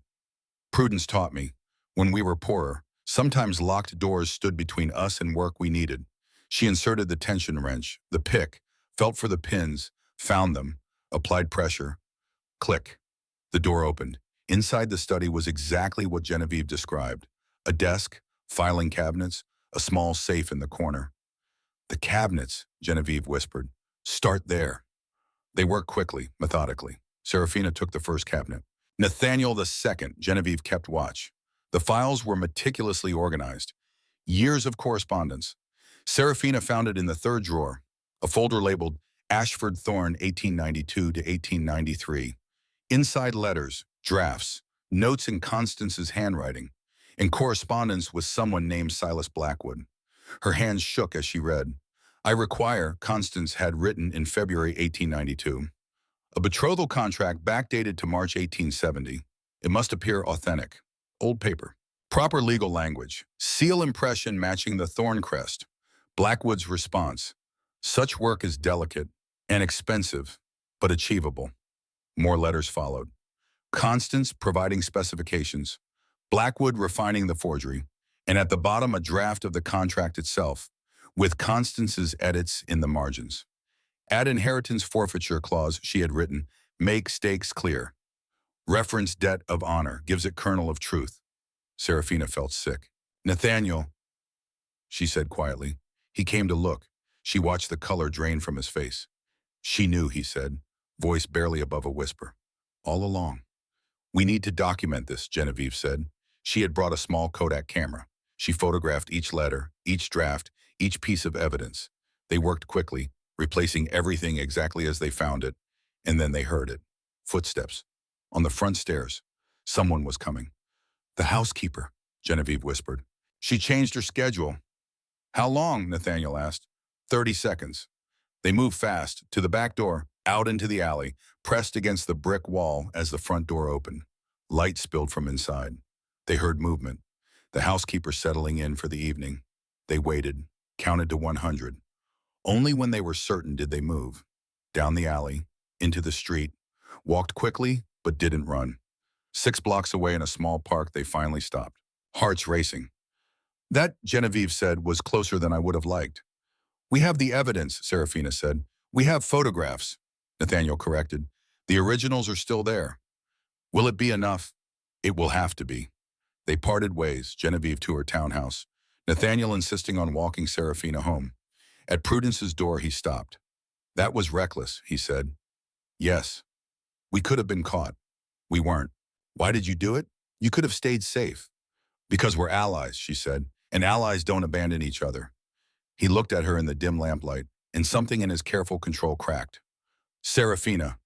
Speaker 1: Prudence taught me. When we were poorer, sometimes locked doors stood between us and work we needed. She inserted the tension wrench, the pick, felt for the pins, found them, applied pressure. Click. The door opened. Inside the study was exactly what Genevieve described. A desk, filing cabinets, a small safe in the corner. The cabinets, Genevieve whispered. Start there. They worked quickly, methodically. Serafina took the first cabinet. Nathaniel the second, Genevieve kept watch. The files were meticulously organized. Years of correspondence. Serafina found it in the third drawer, a folder labeled Ashford Thorne 1892 to 1893. Inside letters, drafts, notes in Constance's handwriting, and correspondence with someone named Silas Blackwood. Her hands shook as she read. I require, Constance had written in February 1892. A betrothal contract backdated to March 1870. It must appear authentic. Old paper. Proper legal language. Seal impression matching the thorn crest. Blackwood's response. Such work is delicate and expensive, but achievable. More letters followed. Constance providing specifications. Blackwood refining the forgery. and at the bottom a draft of the contract itself, with Constance's edits in the margins. Add inheritance forfeiture clause she had written, make stakes clear. Reference debt of honor, gives it kernel of truth. Serafina felt sick. Nathaniel, she said quietly. He came to look. She watched the color drain from his face. She knew, he said, voice barely above a whisper. All along. We need to document this, Genevieve said. She had brought a small Kodak camera. She photographed each letter, each draft, each piece of evidence. They worked quickly, replacing everything exactly as they found it, and then they heard it. Footsteps. On the front stairs. Someone was coming. The housekeeper, Genevieve whispered. She changed her schedule. How long? Nathaniel asked. 30 seconds. They moved fast, to the back door, out into the alley, pressed against the brick wall as the front door opened. Light spilled from inside. They heard movement. The housekeeper settling in for the evening. They waited, counted to 100. Only when they were certain did they move. Down the alley, into the street, walked quickly, but didn't run. 6 blocks away in a small park, they finally stopped. Hearts racing. That, Genevieve said, was closer than I would have liked. We have the evidence, Serafina said. We have photographs, Nathaniel corrected. The originals are still there. Will it be enough? It will have to be. They parted ways, Genevieve to her townhouse, Nathaniel insisting on walking Serafina home. At Prudence's door, he stopped. That was reckless, he said. Yes. We could have been caught. We weren't. Why did you do it? You could have stayed safe. Because we're allies, she said, and allies don't abandon each other. He looked at her in the dim lamplight, and something in his careful control cracked. Serafina.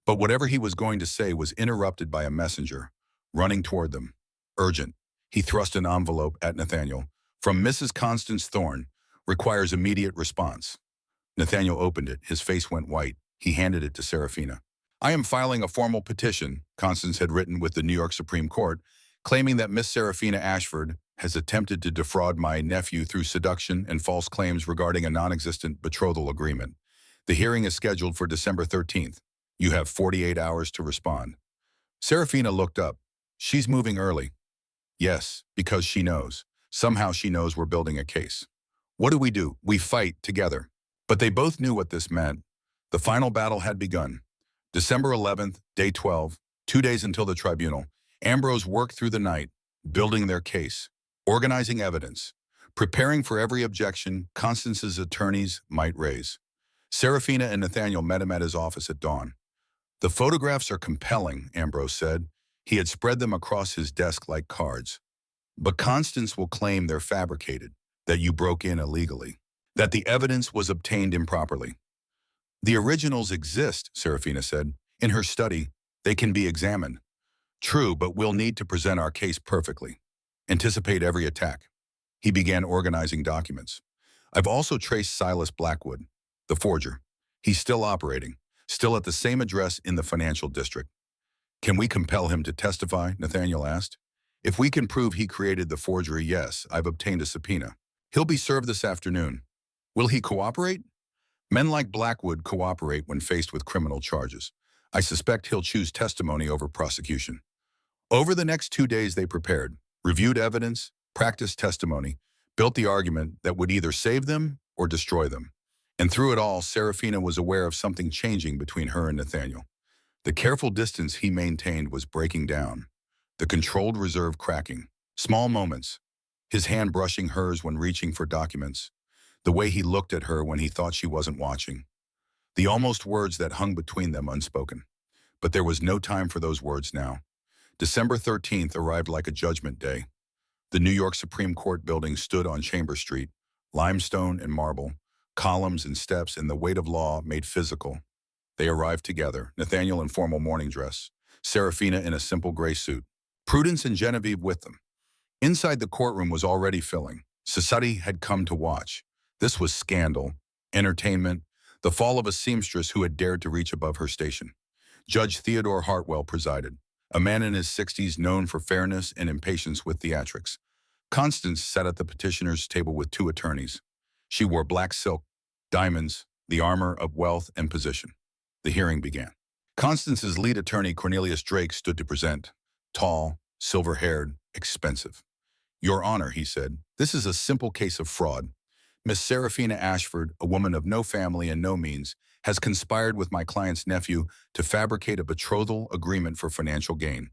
Speaker 1: But whatever he was going to say was interrupted by a messenger, running toward them. Urgent. He thrust an envelope at Nathaniel. From Mrs. Constance Thorne. Requires immediate response. Nathaniel opened it. His face went white. He handed it to Serafina. I am filing a formal petition, Constance had written with the New York Supreme Court, claiming that Miss Serafina Ashford has attempted to defraud my nephew through seduction and false claims regarding a non-existent betrothal agreement. The hearing is scheduled for December 13th. You have 48 hours to respond. Serafina looked up. She's moving early. Yes, because she knows. Somehow she knows we're building a case. What do? We fight together. But they both knew what this meant. The final battle had begun. December 11th, day 12, 2 days until the tribunal. Ambrose worked through the night, building their case, organizing evidence, preparing for every objection Constance's attorneys might raise. Serafina and Nathaniel met him at his office at dawn. The photographs are compelling, Ambrose said. He had spread them across his desk like cards. But Constance will claim they're fabricated, that you broke in illegally, that the evidence was obtained improperly. The originals exist, Serafina said. In her study, they can be examined. True, but we'll need to present our case perfectly. Anticipate every attack. He began organizing documents. I've also traced Silas Blackwood, the forger. He's still operating, still at the same address in the financial district. Can we compel him to testify? Nathaniel asked. If we can prove he created the forgery, yes, I've obtained a subpoena. He'll be served this afternoon. Will he cooperate? Men like Blackwood cooperate when faced with criminal charges. I suspect he'll choose testimony over prosecution. Over the next 2 days they prepared, reviewed evidence, practiced testimony, built the argument that would either save them or destroy them. And through it all, Serafina was aware of something changing between her and Nathaniel. The careful distance he maintained was breaking down, the controlled reserve cracking. Small moments, his hand brushing hers when reaching for documents, the way he looked at her when he thought she wasn't watching, the almost words that hung between them unspoken. But there was no time for those words now. December 13th arrived like a judgment day. The New York Supreme Court building stood on Chambers Street, limestone and marble, columns and steps, and the weight of law made physical. They arrived together, Nathaniel in formal morning dress, Serafina in a simple gray suit, Prudence and Genevieve with them. Inside the courtroom was already filling. Society had come to watch. This was scandal, entertainment, the fall of a seamstress who had dared to reach above her station. Judge Theodore Hartwell presided, a man in his 60s known for fairness and impatience with theatrics. Constance sat at the petitioner's table with 2 attorneys. She wore black silk, diamonds, the armor of wealth and position. The hearing began. Constance's lead attorney, Cornelius Drake, stood to present. Tall, silver-haired, expensive. Your Honor, he said, this is a simple case of fraud. Miss Serafina Ashford, a woman of no family and no means, has conspired with my client's nephew to fabricate a betrothal agreement for financial gain.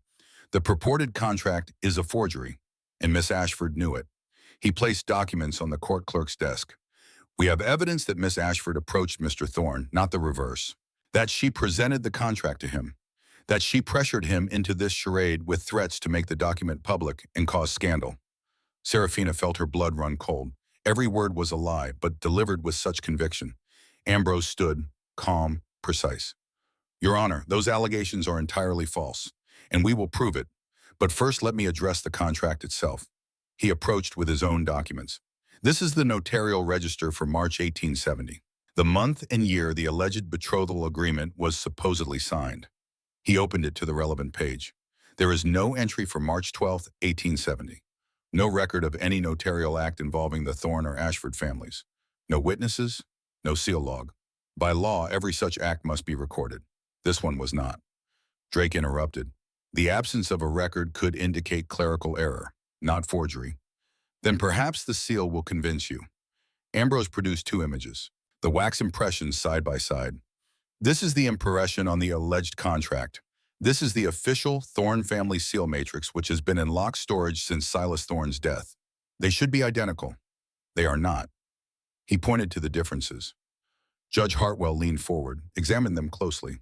Speaker 1: The purported contract is a forgery, and Miss Ashford knew it. He placed documents on the court clerk's desk. We have evidence that Miss Ashford approached Mr. Thorne, not the reverse. That she presented the contract to him. That she pressured him into this charade with threats to make the document public and cause scandal. Serafina felt her blood run cold. Every word was a lie, but delivered with such conviction. Ambrose stood, calm, precise. Your Honor, those allegations are entirely false, and we will prove it. But first let me address the contract itself. He approached with his own documents. This is the notarial register for March 1870, the month and year the alleged betrothal agreement was supposedly signed. He opened it to the relevant page. There is no entry for March 12, 1870. No record of any notarial act involving the Thorne or Ashford families. No witnesses, no seal log. By law, every such act must be recorded. This one was not. Drake interrupted. The absence of a record could indicate clerical error, not forgery. Then perhaps the seal will convince you. Ambrose produced two images, the wax impressions side by side. This is the impression on the alleged contract. This is the official Thorne family seal matrix, which has been in locked storage since Silas Thorne's death. They should be identical. They are not. He pointed to the differences. Judge Hartwell leaned forward, examined them closely.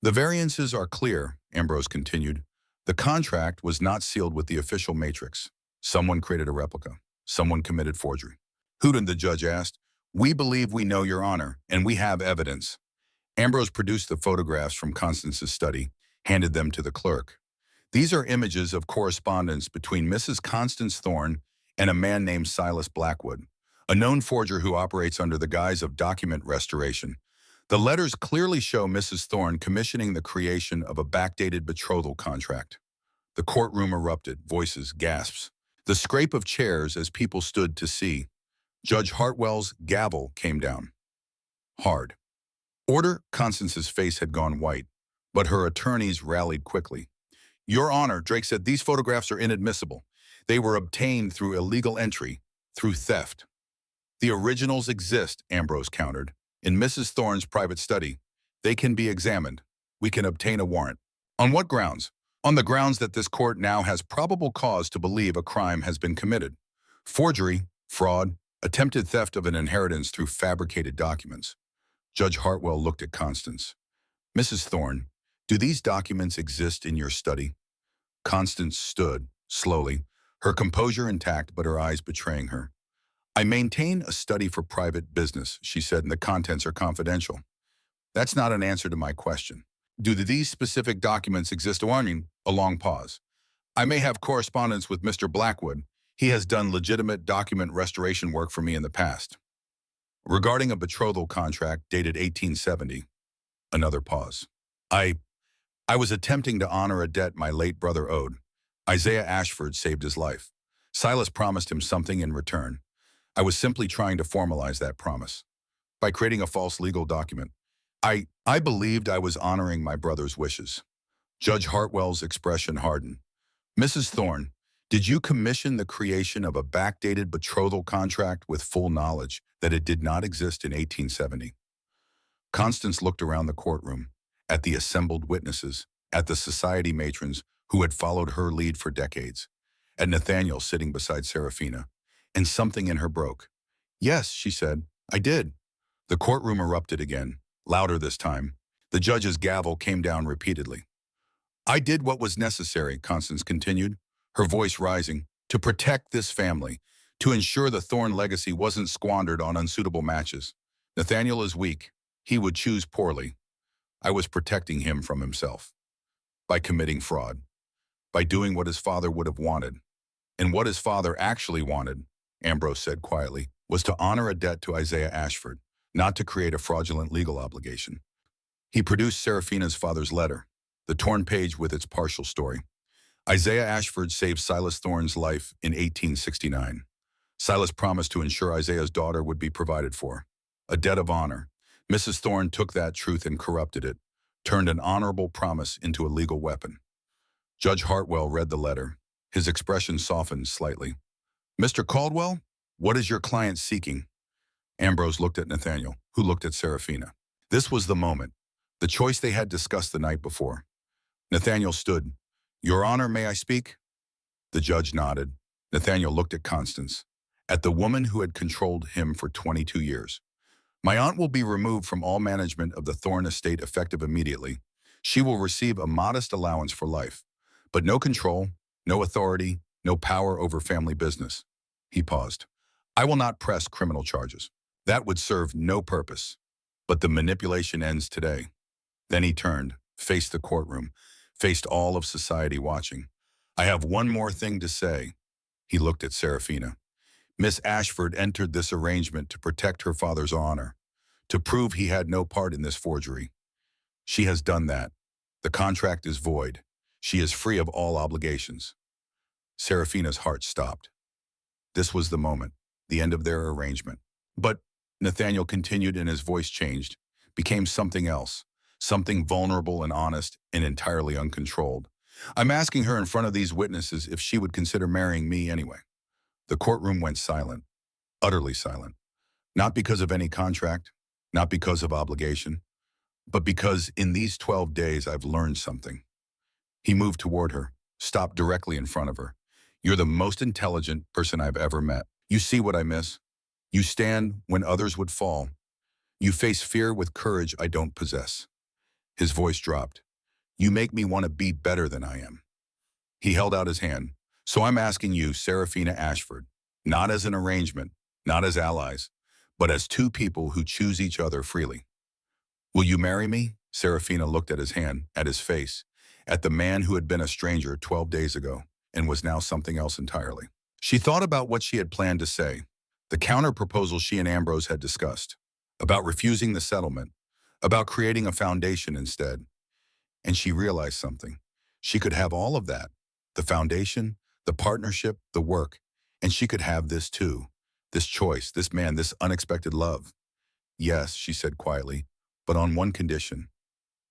Speaker 1: The variances are clear, Ambrose continued. The contract was not sealed with the official matrix. Someone created a replica. Someone committed forgery. Who did the judge asked? We believe we know, Your Honor, and we have evidence. Ambrose produced the photographs from Constance's study, handed them to the clerk. These are images of correspondence between Mrs. Constance Thorne and a man named Silas Blackwood, a known forger who operates under the guise of document restoration. The letters clearly show Mrs. Thorne commissioning the creation of a backdated betrothal contract. The courtroom erupted, voices, gasps. The scrape of chairs as people stood to see. Judge Hartwell's gavel came down. Hard. Order. Constance's face had gone white, but her attorneys rallied quickly. Your Honor, Drake said, these photographs are inadmissible. They were obtained through illegal entry, through theft. The originals exist, Ambrose countered, in Mrs. Thorne's private study. They can be examined. We can obtain a warrant. On what grounds? On the grounds that this court now has probable cause to believe a crime has been committed. Forgery, fraud, attempted theft of an inheritance through fabricated documents. Judge Hartwell looked at Constance. Mrs. Thorne, do these documents exist in your study? Constance stood, slowly, her composure intact but her eyes betraying her. I maintain a study for private business, she said, and the contents are confidential. That's not an answer to my question. Do these specific documents exist? A long pause. I may have correspondence with Mr. Blackwood. He has done legitimate document restoration work for me in the past. Regarding a betrothal contract dated 1870. Another pause. I was attempting to honor a debt my late brother owed. Isaiah Ashford saved his life. Silas promised him something in return. I was simply trying to formalize that promise by creating a false legal document. I believed I was honoring my brother's wishes. Judge Hartwell's expression hardened. Mrs. Thorne, did you commission the creation of a backdated betrothal contract with full knowledge that it did not exist in 1870? Constance looked around the courtroom, at the assembled witnesses, at the society matrons who had followed her lead for decades, at Nathaniel sitting beside Serafina, and something in her broke. Yes, she said, I did. The courtroom erupted again, louder this time. The judge's gavel came down repeatedly. I did what was necessary, Constance continued, her voice rising, to protect this family, to ensure the Thorne legacy wasn't squandered on unsuitable matches. Nathaniel is weak. He would choose poorly. I was protecting him from himself. By committing fraud. By doing what his father would have wanted. And what his father actually wanted, Ambrose said quietly, was to honor a debt to Isaiah Ashford, not to create a fraudulent legal obligation. He produced Serafina's father's letter, the torn page with its partial story. Isaiah Ashford saved Silas Thorne's life in 1869. Silas promised to ensure Isaiah's daughter would be provided for. A debt of honor. Mrs. Thorne took that truth and corrupted it, turned an honorable promise into a legal weapon. Judge Hartwell read the letter. His expression softened slightly. Mr. Caldwell, what is your client seeking? Ambrose looked at Nathaniel, who looked at Serafina. This was the moment, the choice they had discussed the night before. Nathaniel stood. Your Honor, may I speak? The judge nodded. Nathaniel looked at Constance, at the woman who had controlled him for 22 years. My aunt will be removed from all management of the Thorne estate effective immediately. She will receive a modest allowance for life, but no control, no authority, no power over family business. He paused. I will not press criminal charges. That would serve no purpose. But the manipulation ends today. Then he turned, faced the courtroom, faced all of society watching. I have one more thing to say. He looked at Serafina. Miss Ashford entered this arrangement to protect her father's honor, to prove he had no part in this forgery. She has done that. The contract is void. She is free of all obligations. Serafina's heart stopped. This was the moment, the end of their arrangement. But Nathaniel continued and his voice changed, became something else, something vulnerable and honest and entirely uncontrolled. I'm asking her in front of these witnesses if she would consider marrying me anyway. The courtroom went silent, utterly silent. Not because of any contract, not because of obligation, but because in these 12 days I've learned something. He moved toward her, stopped directly in front of her. You're the most intelligent person I've ever met. You see what I miss. You stand when others would fall. You face fear with courage I don't possess. His voice dropped. You make me want to be better than I am. He held out his hand. So I'm asking you, Serafina Ashford, not as an arrangement, not as allies, but as two people who choose each other freely. Will you marry me? Serafina looked at his hand, at his face, at the man who had been a stranger 12 days ago and was now something else entirely. She thought about what she had planned to say, the counter-proposal she and Ambrose had discussed, about refusing the settlement, about creating a foundation instead. And she realized something. She could have all of that, the foundation, the partnership, the work, and she could have this too, this choice, this man, this unexpected love. Yes, she said quietly, but on one condition.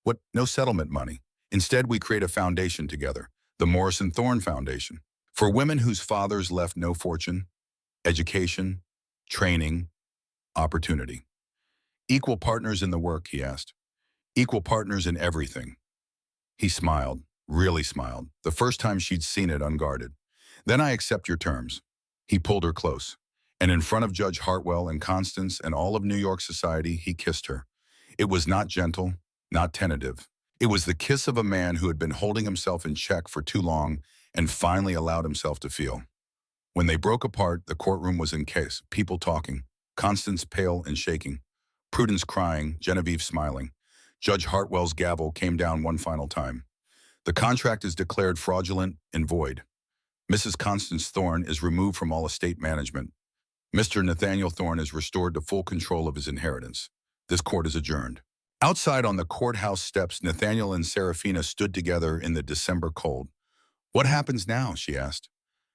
Speaker 1: What? No settlement money. Instead, we create a foundation together, the Morrison Thorne Foundation, for women whose fathers left no fortune, education, training, opportunity. Equal partners in the work, he asked. Equal partners in everything. He smiled, really smiled, the first time she'd seen it unguarded. Then I accept your terms. He pulled her close, and in front of Judge Hartwell and Constance and all of New York society, he kissed her. It was not gentle, not tentative. It was the kiss of a man who had been holding himself in check for too long and finally allowed himself to feel. When they broke apart, the courtroom was in chaos, people talking, Constance pale and shaking, Prudence crying, Genevieve smiling. Judge Hartwell's gavel came down one final time. The contract is declared fraudulent and void. Mrs. Constance Thorne is removed from all estate management. Mr. Nathaniel Thorne is restored to full control of his inheritance. This court is adjourned. Outside on the courthouse steps, Nathaniel and Serafina stood together in the December cold. What happens now? She asked.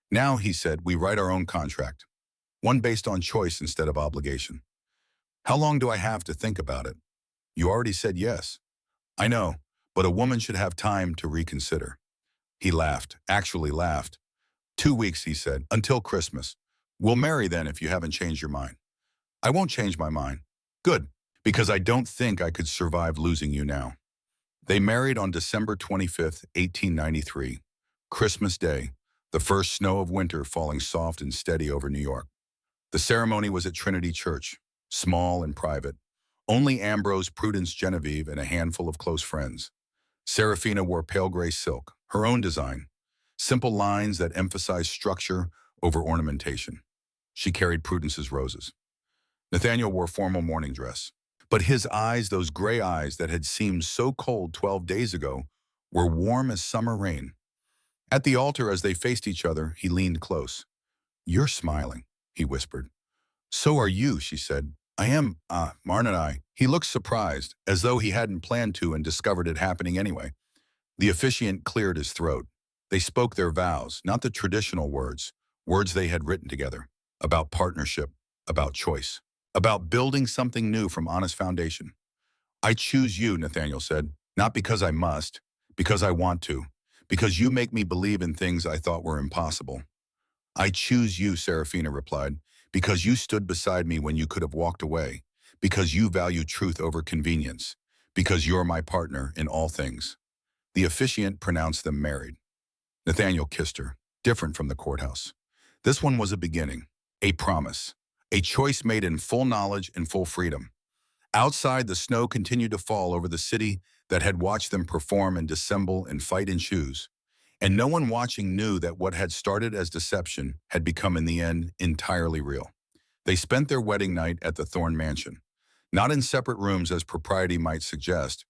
Speaker 1: Now, he said, we write our own contract. One based on choice instead of obligation. How long do I have to think about it? You already said yes. I know, but a woman should have time to reconsider. He laughed, actually laughed. 2 weeks, he said, until Christmas. We'll marry then if you haven't changed your mind. I won't change my mind. Good, because I don't think I could survive losing you now. They married on December 25th, 1893, Christmas Day, the first snow of winter falling soft and steady over New York. The ceremony was at Trinity Church, small and private. Only Ambrose, Prudence, Genevieve, and a handful of close friends. Serafina wore pale gray silk, her own design, simple lines that emphasized structure over ornamentation. She carried Prudence's roses. Nathaniel wore formal morning dress. But his eyes, those gray eyes that had seemed so cold 12 days ago, were warm as summer rain. At the altar, as they faced each other, he leaned close. You're smiling, he whispered. So are you, she said. I am, Marn and I. He looked surprised, as though he hadn't planned to and discovered it happening anyway. The officiant cleared his throat. They spoke their vows, not the traditional words, words they had written together, about partnership, about choice, about building something new from honest foundation. I choose you, Nathaniel said, not because I must, because I want to, because you make me believe in things I thought were impossible. I choose you, Serafina replied, because you stood beside me when you could have walked away, because you value truth over convenience, because you're my partner in all things. The officiant pronounced them married. Nathaniel kissed her, different from the courthouse. This one was a beginning, a promise, a choice made in full knowledge and full freedom. Outside, the snow continued to fall over the city that had watched them perform and dissemble and fight and choose. And no one watching knew that what had started as deception had become in the end entirely real. They spent their wedding night at the Thorne Mansion, not in separate rooms as propriety might suggest,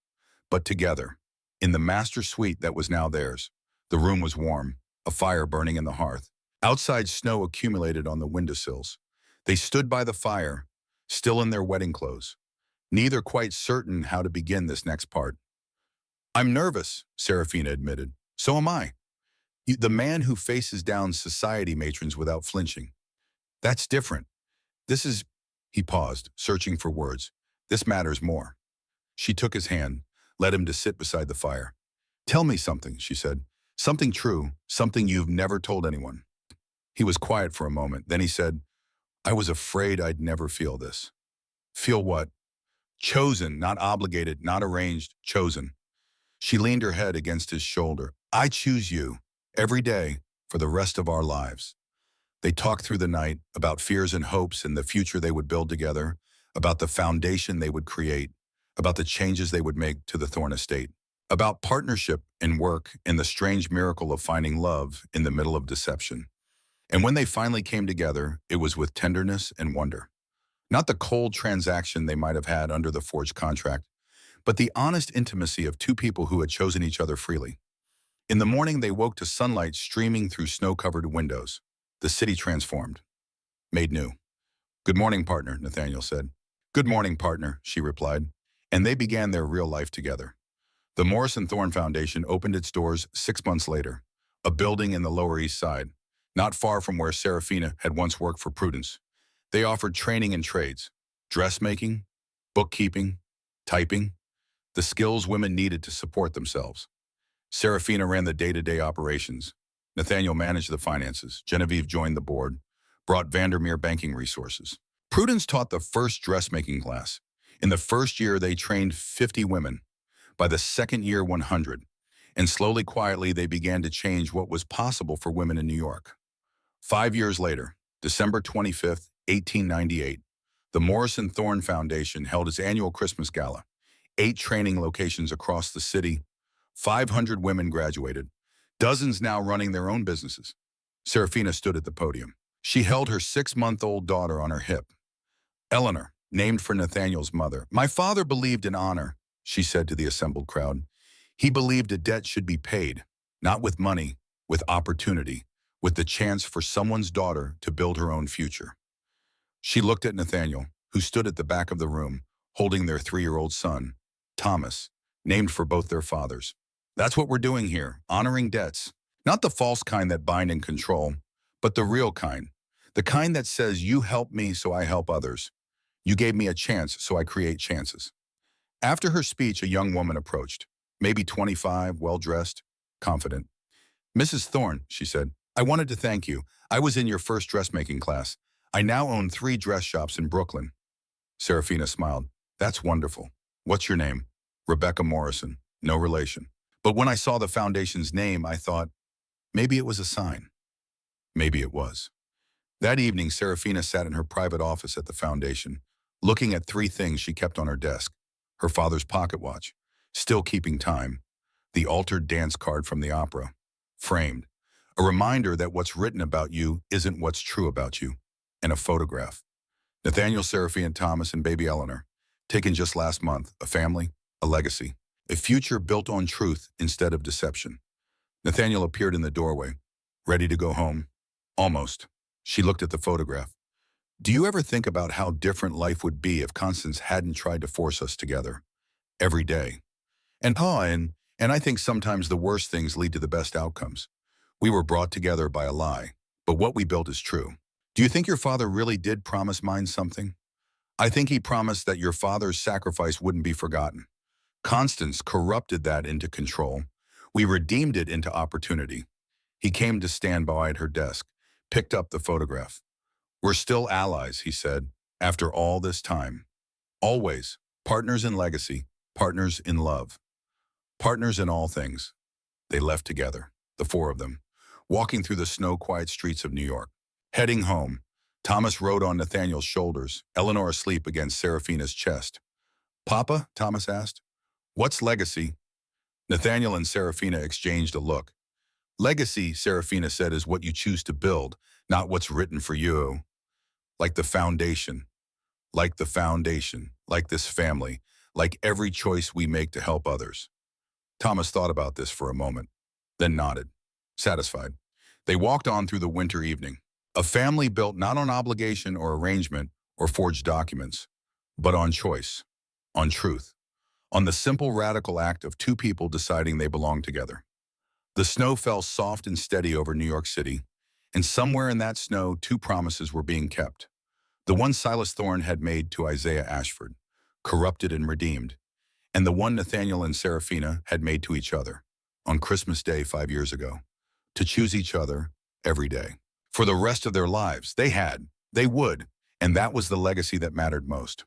Speaker 1: but together, in the master suite that was now theirs. The room was warm, a fire burning in the hearth. Outside, snow accumulated on the windowsills. They stood by the fire, still in their wedding clothes, neither quite certain how to begin this next part. I'm nervous, Serafina admitted. So am I. The man who faces down society matrons without flinching. That's different. This is, he paused, searching for words. This matters more. She took his hand, led him to sit beside the fire. Tell me something, she said. Something true, something you've never told anyone. He was quiet for a moment. Then he said, I was afraid I'd never feel this. Feel what? Chosen, not obligated, not arranged, chosen. She leaned her head against his shoulder. I choose you, every day, for the rest of our lives. They talked through the night about fears and hopes and the future they would build together, about the foundation they would create, about the changes they would make to the Thorne estate, about partnership and work and the strange miracle of finding love in the middle of deception. And when they finally came together, it was with tenderness and wonder. Not the cold transaction they might have had under the forged contract, but the honest intimacy of two people who had chosen each other freely. In the morning, they woke to sunlight streaming through snow-covered windows. The city transformed, made new. Good morning, partner, Nathaniel said. Good morning, partner, she replied, and they began their real life together. The Morrison Thorne Foundation opened its doors 6 months later, a building in the Lower East Side, not far from where Serafina had once worked for Prudence. They offered training in trades, dressmaking, bookkeeping, typing, the skills women needed to support themselves. Serafina ran the day-to-day operations. Nathaniel managed the finances. Genevieve joined the board, brought Vandermeer banking resources. Prudence taught the first dressmaking class. In the first year, they trained 50 women. By the second year, 100. And slowly, quietly, they began to change what was possible for women in New York. 5 years later, December 25th, 1898, the Morrison Thorne Foundation held its annual Christmas gala. 8 training locations across the city. 500 women graduated, dozens now running their own businesses. Serafina stood at the podium. She held her 6-month-old daughter on her hip. Eleanor, named for Nathaniel's mother. My father believed in honor, she said to the assembled crowd. He believed a debt should be paid, not with money, with opportunity, with the chance for someone's daughter to build her own future. She looked at Nathaniel, who stood at the back of the room, holding their 3-year-old son, Thomas, named for both their fathers. That's what we're doing here, honoring debts. Not the false kind that bind and control, but the real kind. The kind that says, you help me so I help others. You gave me a chance so I create chances. After her speech, a young woman approached, maybe 25, well-dressed, confident. Mrs. Thorne, she said, I wanted to thank you. I was in your first dressmaking class. I now own 3 dress shops in Brooklyn. Serafina smiled. That's wonderful. What's your name? Rebecca Morrison. No relation. But when I saw the foundation's name, I thought, maybe it was a sign. Maybe it was. That evening, Serafina sat in her private office at the foundation, looking at 3 things she kept on her desk. Her father's pocket watch, still keeping time, the altered dance card from the opera, framed, a reminder that what's written about you isn't what's true about you, and a photograph. Nathaniel, Serafina Thomas, and baby Eleanor, taken just last month, a family, a legacy. A future built on truth instead of deception. Nathaniel appeared in the doorway, ready to go home. Almost. She looked at the photograph. Do you ever think about how different life would be if Constance hadn't tried to force us together? Every day. And I think sometimes the worst things lead to the best outcomes. We were brought together by a lie, but what we built is true. Do you think your father really did promise mine something? I think he promised that your father's sacrifice wouldn't be forgotten. Constance corrupted that into control. We redeemed it into opportunity. He came to stand by at her desk, picked up the photograph. "We're still allies," he said, "after all this time. Always. Partners in legacy, partners in love, partners in all things." They left together, the four of them, walking through the snow-quiet streets of New York. Heading home, Thomas rode on Nathaniel's shoulders, Eleanor asleep against Serafina's chest. "Papa?" Thomas asked. "What's legacy?" Nathaniel and Serafina exchanged a look. "Legacy," Serafina said, "is what you choose to build, not what's written for you. Like the foundation, like the foundation, like this family, like every choice we make to help others." Thomas thought about this for a moment, then nodded, satisfied. They walked on through the winter evening. A family built not on obligation or arrangement or forged documents, but on choice, on truth, on the simple radical act of two people deciding they belong together. The snow fell soft and steady over New York City, and somewhere in that snow, two promises were being kept. The one Silas Thorne had made to Isaiah Ashford, corrupted and redeemed, and the one Nathaniel and Serafina had made to each other, on Christmas Day 5 years ago, to choose each other every day. For the rest of their lives, they would, and that was the legacy that mattered most.